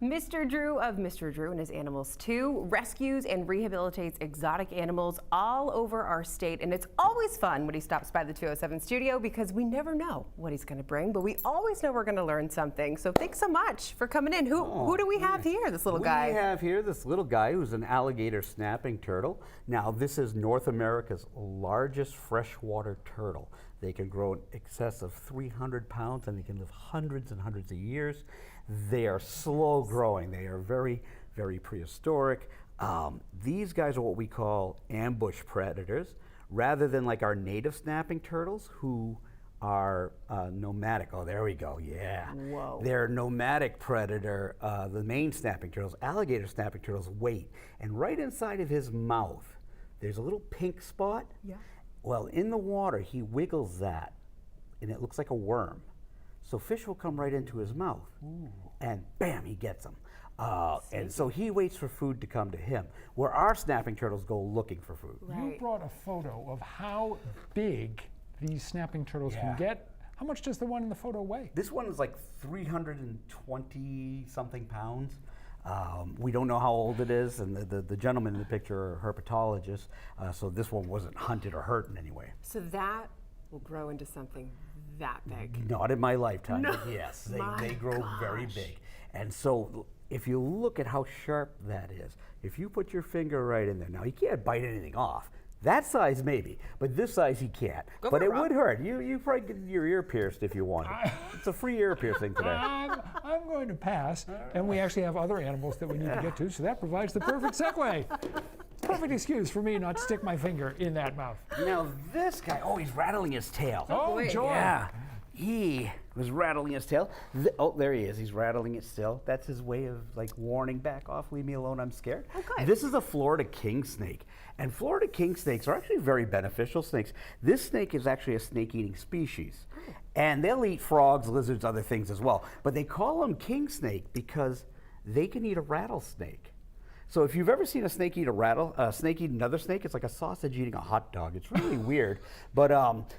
Mr. Drew of Mr. Drew and His Animals 2 rescues and rehabilitates exotic animals all over our state. And it's always fun when he stops by the 207 studio because we never know what he's going to bring, but we always know we're going to learn something. So thanks so much for coming in. Who do we have here, this little guy? We have here this little guy who's an alligator snapping turtle. Now, this is North America's largest freshwater turtle. They can grow in excess of 300 pounds and they can live hundreds and hundreds of years. They are slow growing. They are very, very prehistoric. These guys are what we call ambush predators, rather than like our native snapping turtles who are nomadic. Oh, there we go, yeah. Whoa. They're nomadic predator, the main snapping turtles. Alligator snapping turtles wait, and right inside of his mouth, there's a little pink spot. Yeah. Well, in the water, he wiggles that, and it looks like a worm. So fish will come right into his mouth, and bam, he gets them. And so he waits for food to come to him, where our snapping turtles go looking for food. Right. You brought a photo of how big these snapping turtles can get. How much does the one in the photo weigh? This one is like 320 something pounds. We don't know how old it is, and the gentleman in the picture are herpetologists, so this one wasn't hunted or hurt in any way. So that will grow into something that big. Not in my lifetime, No. but yes, My they grow very gosh. big. And so if you look at how sharp that is, if you put your finger right in there, now he can't bite anything off. That size maybe, but this size he can't. Go But for it it, Rob. would hurt. You probably get your ear pierced if you want it. It's a free ear piercing today. I'm going to pass, and we actually have other animals that we need to get to, so that provides the perfect segue. Perfect excuse for me not to stick my finger in that mouth. Now this guy, oh, he's rattling his tail. Oh, boy. joy. Yeah, he was rattling his tail. Oh, there he is. He's rattling it still. That's his way of like warning, back off, leave me alone, I'm scared. Oh, good. This is a Florida king snake. And Florida king snakes are actually very beneficial snakes. This snake is actually a snake-eating species. And they'll eat frogs, lizards, other things as well. But they call them king snake because they can eat a rattlesnake. So if you've ever seen a snake eat a snake eat another snake, it's like a sausage eating a hot dog. It's really weird, but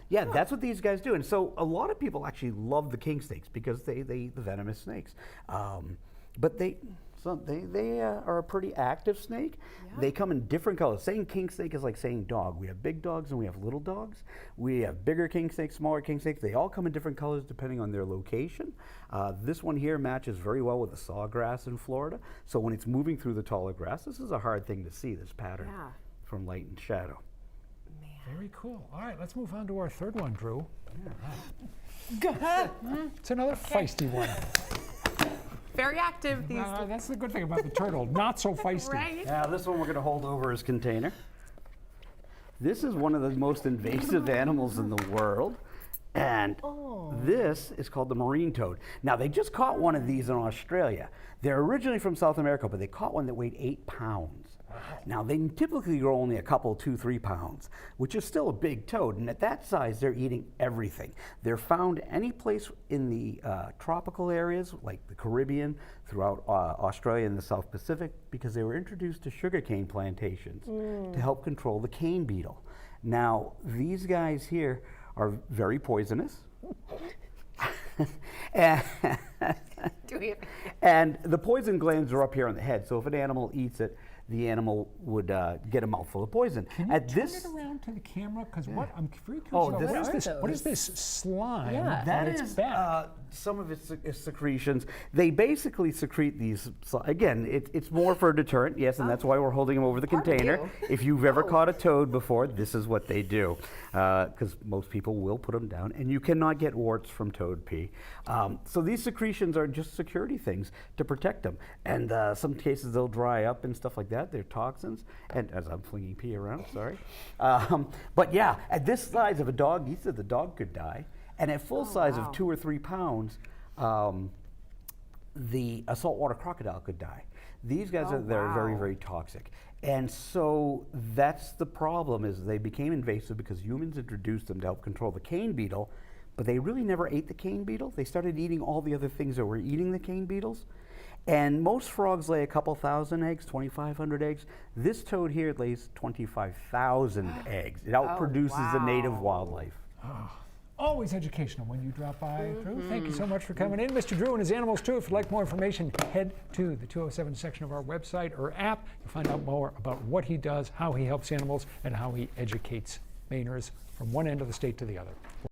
yeah, that's what these guys do. And so a lot of people actually love the king snakes because they eat the venomous snakes. But they are a pretty active snake. Yeah. They come in different colors. Saying king snake is like saying dog. We have big dogs and we have little dogs. We have bigger king snakes, smaller king snakes. They all come in different colors depending on their location. This one here matches very well with the sawgrass in Florida. So when it's moving through the taller grass, this is a hard thing to see, this pattern from light and shadow. Very cool. All right, let's move on to our third one, Drew. Go ahead. It's another feisty one. Very active. These. That's the good thing about the turtle, not so feisty. Right. Now this one we're going to hold over his container. This is one of the most invasive animals in the world. And this is called the marine toad. Now they just caught one of these in Australia. They're originally from South America, but they caught one that weighed 8 pounds. Now they typically grow only a couple, 2, 3 pounds, which is still a big toad. And at that size, they're eating everything. They're found any place in the tropical areas, like the Caribbean, throughout Australia and the South Pacific, because they were introduced to sugarcane plantations to help control the cane beetle. Now these guys here are very poisonous. And the poison glands are up here on the head, so if an animal eats it, the animal would get a mouthful of poison. Can you turn it around to the camera? Because what I'm very curious Oh, about, this- what is What this? are What is this slime? Yeah. on That its is back? some of its secretions. They basically secrete these. Again, it's more for a deterrent, yes, and that's why we're holding them over the container. you. If you've ever caught a toad before, this is what they do, because most people will put them down, and you cannot get warts from toad pee. So these secretions are just security things to protect them, and some cases they'll dry up and stuff like that. They're toxins, and as I'm flinging pee around, sorry. But yeah, at this size of a dog, he said the dog could die. And at full size wow. of 2 or 3 pounds, the saltwater crocodile could die. They're very, wow. very toxic. And so that's the problem, is they became invasive because humans introduced them to help control the cane beetle, but they really never ate the cane beetle. They started eating all the other things that were eating the cane beetles. And most frogs lay a couple thousand eggs, 2,500 eggs. This toad here lays 25,000 eggs. It outproduces the native wow. wildlife. Always educational when you drop by, Drew. Thank you so much for coming in. Mr. Drew and his animals, too. If you'd like more information, head to the 207 section of our website or app. You'll find out more about what he does, how he helps animals, and how he educates Mainers from one end of the state to the other.